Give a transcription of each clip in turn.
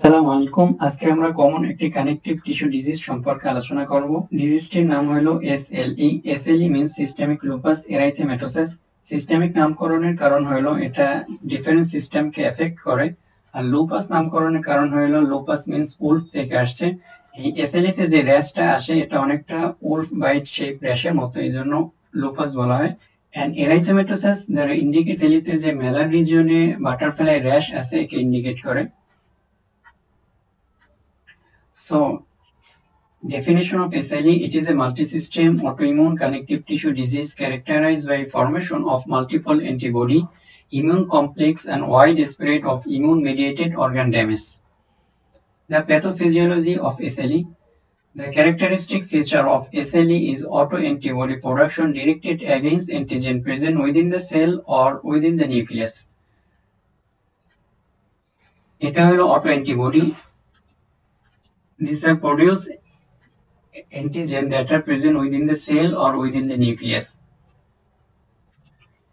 আসসালামু আলাইকুম। আজকে আমরা কমন একটি কানেকটিভ টিস্যু ডিজিজ সম্পর্কে আলোচনা করব। ডিজিজটির নাম হলো SLE. SLE means systemic lupus erythematosus. Systemic নামকরণের কারণ হলো এটা ডিফারেন্ট সিস্টেমকে এফেক্ট করে, আর লুপাস নামকরণের কারণ হলো লুপাস মিন্স উলফ থেকে আসছে। এই এসএলই তে যে র্যাশটা আসে এটা অনেকটা উলফ বাইট শেপ র্যাশের মতো, এই জন্য লুপাস বলা হয়। And erythematosus দ্বারা ইন্ডিকেট এলিতে যে মেলার রিজিয়নে বাটারফ্লাই র্যাশ আছে একে ইন্ডিকেট করে। So, definition of SLE: it is a multisystem autoimmune connective tissue disease characterized by formation of multiple antibody, immune complex, and wide spread of immune-mediated organ damage. The pathophysiology of SLE: the characteristic feature of SLE is autoantibody production directed against antigen present within the cell or within the nucleus. এটা হলো autoantibody. These are produced antigen that are present within the cell or within the nucleus.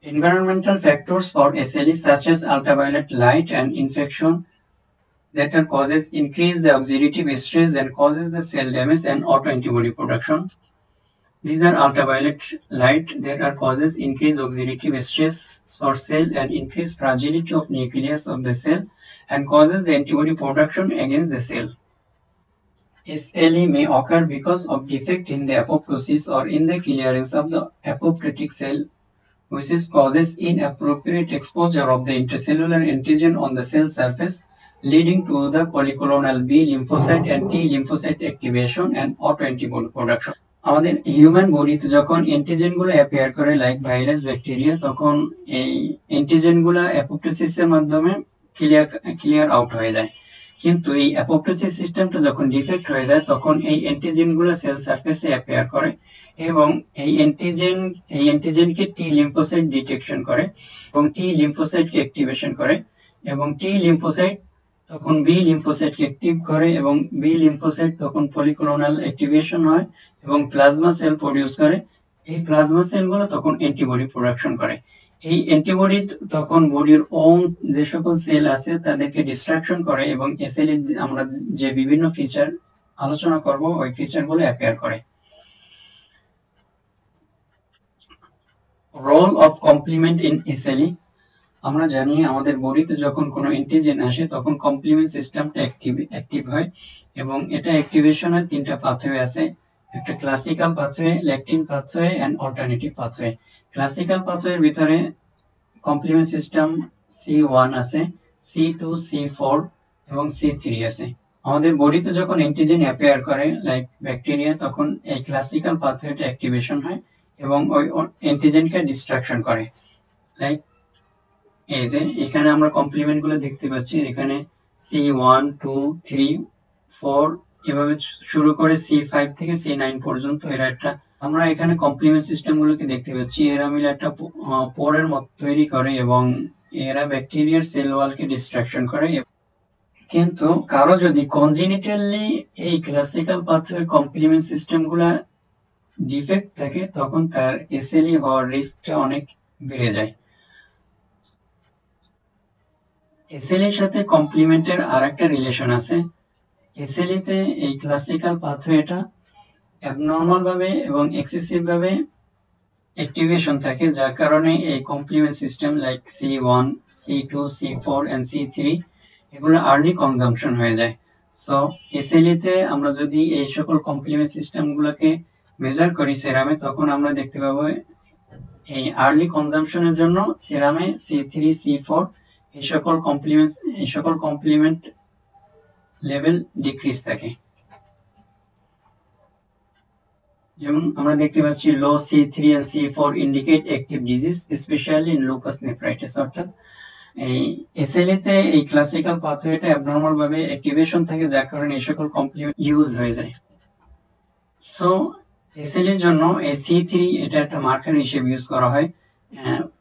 Environmental factors for SLE such as ultraviolet light and infection that are causes increase the oxidative stress and causes the cell damage and autoantibody production. These are ultraviolet light that are causes increase oxidative stress for cell and increase fragility of nucleus of the cell and causes the antibody production against the cell. SLE may occur because of defect in the apoptosis or in the clearance of the apoptotic cell, which causes inappropriate exposure of the intracellular antigen on the cell surface, leading to the polyclonal B lymphocyte and T lymphocyte activation and autoantibody production. আমাদের human বডিতে যখন antigen গুলো appear করে like virus bacteria, তখন এই antigen গুলো অ্যাপোপ্টোসিসের মাধ্যমে clear out হয়ে যায়। কিন্তু এই অ্যাপোপ্টোসিস সিস্টেমটা যখন ডিফেক্ট হয়ে যায় তখন এই অ্যান্টিজেন গুলো সেল সারফেসে অ্যাপিয়ার করে এবং এই অ্যান্টিজেনকে টি লিম্ফোসাইট ডিটেকশন করে এবং টি লিম্ফোসাইটকে অ্যাক্টিভেশন করে এবং টি লিম্ফোসাইট তখন বি লিম্ফোসাইটকে অ্যাক্টিভ করে এবং বি লিম্ফোসাইট তখন পলিক্লোনাল অ্যাক্টিভেশন হয় এবং প্লাজমা সেল প্রডিউস করে। এই প্লাজমা সেলগুলো তখন অ্যান্টিবডি প্রোডাকশন করে। এই অ্যান্টিবডি তখন বডির ওন যে সকল সেল আছে তাদেরকে ডিস্ট্রাকশন করে এবং এসএলই আমরা যে বিভিন্ন ফিচার আলোচনা করব ওই ফিচারগুলো অ্যাপিয়ার করে। Role of complement in SLE: আমরা জানি আমাদের বডিতে যখন কোনো অ্যান্টিজেন আসে তখন কমপ্লিমেন্ট সিস্টেমটা অ্যাক্টিভ হয় এবং এটা অ্যাক্টিভেশনের তিনটা পাথওয়ে আছে। একটা classical pathway, lectin pathway and alternative pathway. Classical পাথওয়ের ভিতরে কমপ্লিমেন্ট সিস্টেম C1 আছে, C2, C4 এবং C3 আছে। আমাদের বডিতে যখন অ্যান্টিজেন অ্যাপিয়ার করে লাইক ব্যাকটেরিয়া, তখন এই ক্লাসিক্যাল পাথওয়েটা অ্যাক্টিভেশন হয় এবং ওই অ্যান্টিজেনকে ডিস্ট্রাকশন করে। লাইক এই যে এখানে আমরা কমপ্লিমেন্ট গুলো দেখতে পাচ্ছি, এখানে C1, 2, 3, 4 এভাবে শুরু করে C5 থেকে C9 পর্যন্ত এরা একটা, আমরা এখানে কমপ্লিমেন্ট সিস্টেম গুলোকে দেখতে পাচ্ছি। এরা মিলে একটা পোরের মতো তৈরি করে এবং এরা ব্যাকটেরিয়ার সেল ওয়ালকে ডিস্ট্রাকশন করে। কিন্তু কারো যদি কনজেনিটালি এই ক্লাসিক্যাল পাথওয়ে কমপ্লিমেন্ট সিস্টেম গুলা ডিফেক্ট থাকে তখন তার এসএলই হওয়ার রিস্কটা অনেক বেড়ে যায়। এসএলইর সাথে কমপ্লিমেন্টের আরেকটা রিলেশন আছে। এসএলইতে এই ক্লাসিক্যাল পাথওয়েটা অ্যাবনর্মাল ভাবে এবং এক্সেসিভ ভাবে অ্যাক্টিভেশন থাকে, যার কারণে এই complement system like C1, C2, C4 and C3 এগুলো আর্লি কনজাম্পশন হয়ে যায়। সো এসএলইতে আমরা যদি এই সকল কমপ্লিমেন্ট সিস্টেমগুলোকে মেজার করি সেরামে, তখন আমরা দেখতে পাবো এই আর্লি কনজাম্পশনের জন্য সেরামে C3, C4 এই সকল কমপ্লিমেন্ট লেভেল ডিক্রিজ থাকে। যেমন আমরা দেখতে পাচ্ছি লো C3 and C4 indicate active disease specially in lupus nephritis. অর্থাৎ এই এসএলইতে এই ক্লাসিক্যাল পাথওয়েটা অ্যাবনর্মাল ভাবে অ্যাক্টিভেশন থাকে, যার কারণে এই সকল কমপ্লিমেন্ট ইউজ হয়ে যায়। সো এসএলইর জন্য এই C3 এটা একটা মার্কার হিসেবে ইউজ করা হয়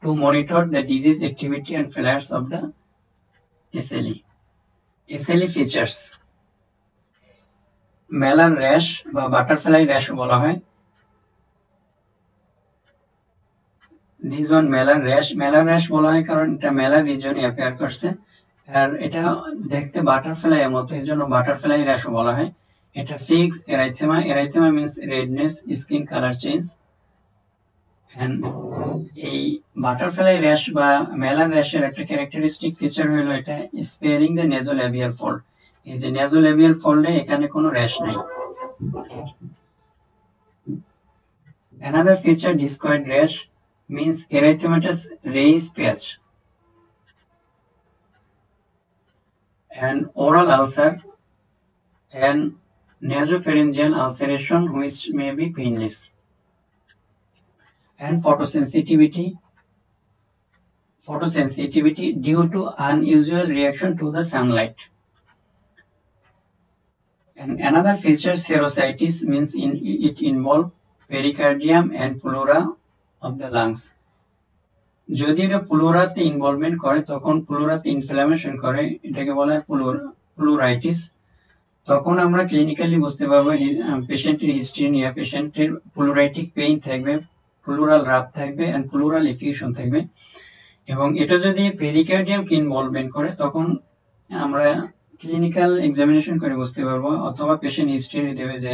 to monitor the disease activity and flares of the SLE. SLE features: malar rash বা বাটারফ্লাই র্যাশ বলা হয়। দিস ওয়ান মেলার র্যাশ বলা হয় কারণ এটা মেলার রিজনে অ্যাপিয়ার করছে আর এটা দেখতে বাটারফ্লাইয়ের মতো, এর জন্য বাটারফ্লাই র্যাশও বলা হয়। এটা fixed erythema. Erythema means redness, skin colour change. And এই বাটারফ্লাই র্যাশ বা মেলার র্যাশের একটা ক্যারেক্টারিস্টিক ফিচার হলো এটা স্পেয়ারিং দ্য নেজোলেবিয়াল ফোল্ড। এই যে নেজোলেবিয়াল ফোল্ডে এখানে কোনো র্যাশ নাই। Another feature, discoid rash, means erythematous raised patch. An oral ulcer and nasopharyngeal ulceration which may be painless. And photosensitivity due to unusual reaction to the sunlight. And another feature, serositis, means it involves pericardium and pleura of the lungs. যদি এটা প্লুরাতে involvement করে তখন প্লুরাতে inflammation করে, এটাকে বলা হয় pleuritis. তখন আমরা ক্লিনিক্যালি বুঝতে পারবো পেশেন্টের হিস্ট্রি নিয়ে, পেশেন্টের প্লুরাইটিক পেইন থাকবে, প্লুরাল রাব থাকবে এন্ড প্লুরাল এফিউশন থাকবে। এবং এটা যদি পেরিকার্ডিয়ামকে ইনভলভমেন্ট করে তখন আমরা ক্লিনিক্যাল এক্সামিনেশন করে বুঝতে পারবো, অথবা পেশেন্ট হিস্ট্রি দেবে যে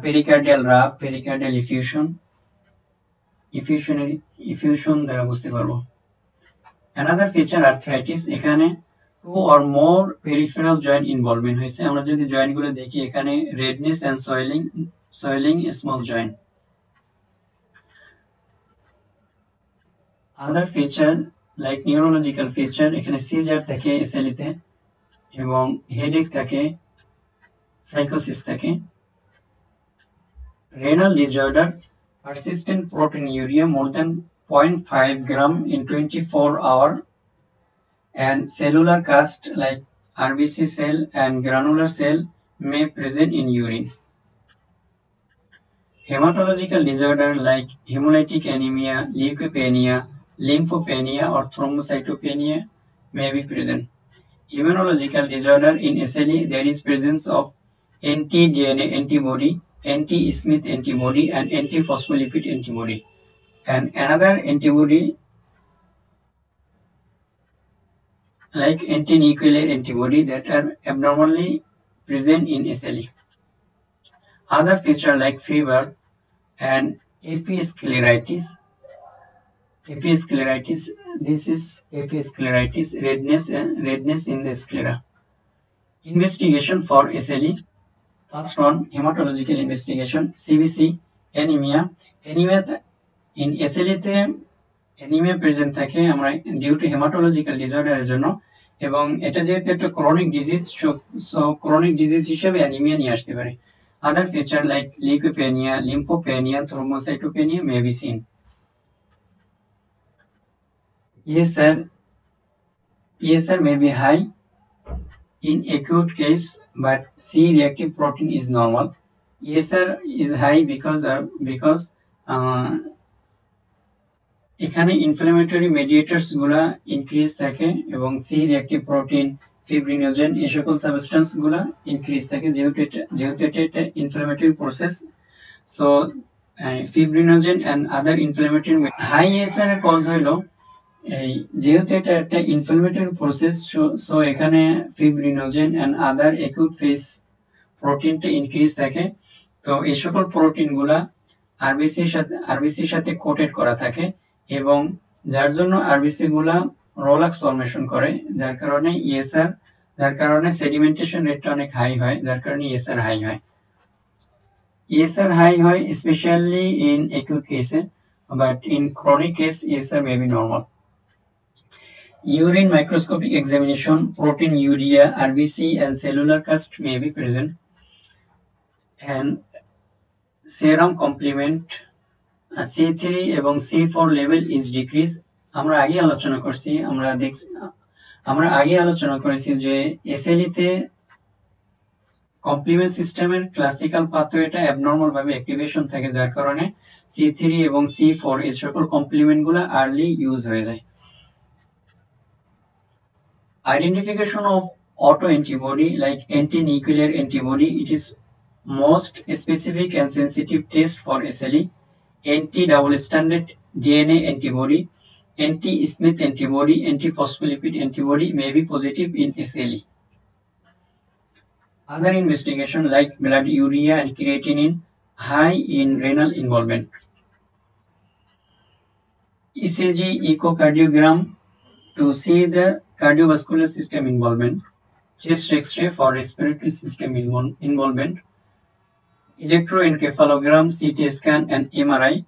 পেরিকার্ডিয়াল রাব, পেরিকার্ডিয়াল ইফিউশন দ্বারা বুঝতে পারবো। Another feature, arthritis, এখানে 2 or more peripheral joint involvement হয়েছে। আমরা যদি জয়েন্ট গুলো দেখি এখানে redness and swelling small joint. Other feature like neurological feature, এখানে সিজার থাকে SLE তে এবং হেডেক থাকে, সাইকোসিস থাকে। Renal disorder, persistent proteinuria more than 0.5 gram in 24 hours, and cellular cast like RBC cell and granular cell may present in urine. Hematological disorder like hemolytic anemia, leukopenia, lymphopenia or thrombocytopenia may be present. Immunological disorder, in SLE there is presence of anti-DNA antibody, anti-Smith antibody and anti-phospholipid antibody. And another antibody like antinuclear antibody that are abnormally present in SLE. Other feature like fever and episcleritis. This is episcleritis, redness in the sclera. Investigation for SLE. First one, hematological investigation, CBC, anemia. Anemia in SLE তে anaemia present থাকে আমরা due to haematological ডিসঅর্ডারের জন্য, এবং এটা যেহেতু একটা chronic disease, so chronic disease হিসেবে anaemia নিয়ে আসতে পারে। Other feature like leukopenia, lymphopenia, thrombocytopenia may be seen. ESR may be high in acute case, but C-reactive protein is normal. ESR is high because এখানে inflammatory মেডিয়েটরস গুলা increase থাকে এবং C reactive protein, fibrinogen এই সকল substance গুলা increase থাকে, যেহেতু এটা inflammatory process. So fibrinogen and other inflammatory high ESR এর কজ হলো এই যেহেতু এটা একটা ইনফ্লামেটরি প্রসেস, সো এখানে fibrinogen and other acute phase প্রোটিনটা ইনক্রিজ থাকে। তো এই সকল প্রোটিন গুলা আরবিসির সাথে কোটেড করা থাকে এবং যার জন্য আরবিসি গুলা রোলাক্স ফর্মেশন করে, যার কারণে সেডিমেন্টেশন রেটটা অনেক হাই হয়, যার কারণে ESR হাই হয়। ESR হাই হয় স্পেশালি ইন অ্যাকিউট কেসে, but in chronic case ESR may be normal. Urine microscopic examination, proteinuria, RBC and cellular cast may be present. And serum complement C3 এবং C4 level is decreased. আমরা আগে আলোচনা করেছি যে SLE তে complement সিস্টেমের classical পাথওয়েটা abnormal ভাবে activation থাকে, যার কারণে C3 এবং C4 এই সকল কমপ্লিমেন্ট গুলা আর্লি ইউজ হয়ে যায়। Identification of autoantibody like anti-nuclear antibody, it is most specific and sensitive test for SLE. Anti-double stranded DNA antibody, anti-Smith antibody, anti-phospholipid antibody may be positive in SLE. Other investigation like blood urea and creatinine high in renal involvement. ECG echocardiogram to see the cardiovascular system involvement. Chest X-ray for respiratory system involvement. Electroencephalogram, CT scan and MRI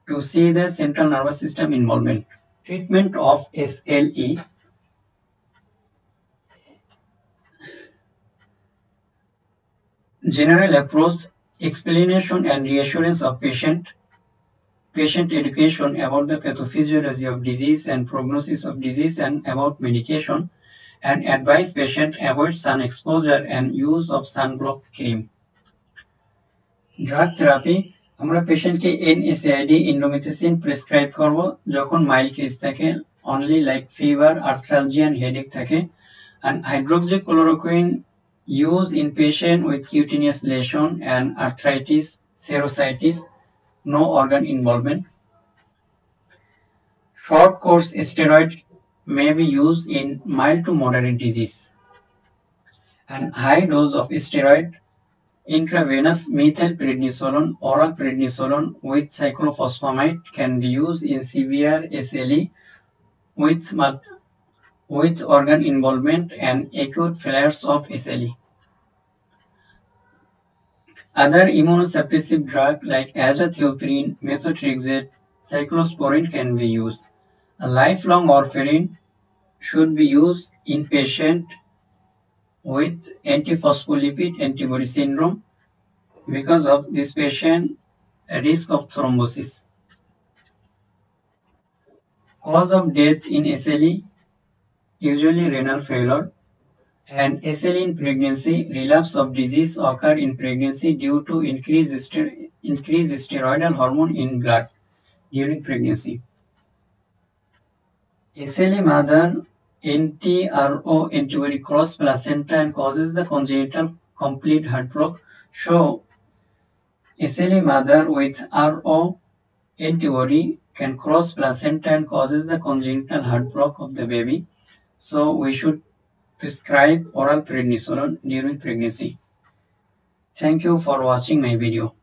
to see the central nervous system involvement. Treatment of SLE. General approach, explanation and reassurance of patient education about the pathophysiology of disease and prognosis of disease and about medication, and advise patient avoid sun exposure and use of sunblock cream. Drug therapy, আমরা পেশেন্টকে NSAID ইন্ডোমিথিসিন prescribe করব যখন mild case থাকে, only like fever, arthralgia and headache থাকে, and hydroxychloroquine used in patient with cutaneous lesion and arthritis, serositis, no organ involvement. Short course steroid may be used in mild to moderate disease, and high dose of steroid, intravenous methylprednisolone, oral prednisolone with cyclophosphamide can be used in severe SLE with organ involvement and acute flares of SLE. Other immunosuppressive drugs like azathioprine, methotrexate, cyclosporine can be used. A lifelong warfarin should be used in patient with antiphospholipid antibody syndrome because of this patient risk of thrombosis. Cause of death in SLE, usually renal failure, and SLE in pregnancy, relapse of disease occur in pregnancy due to increased steroidal hormone in blood during pregnancy. SLE mother NTRO antibody cross placenta and causes the congenital complete heart block. So SLE mother with RO antibody can cross placenta and causes the congenital heart block of the baby. So we should prescribe oral prednisolone during pregnancy. Thank you for watching my video.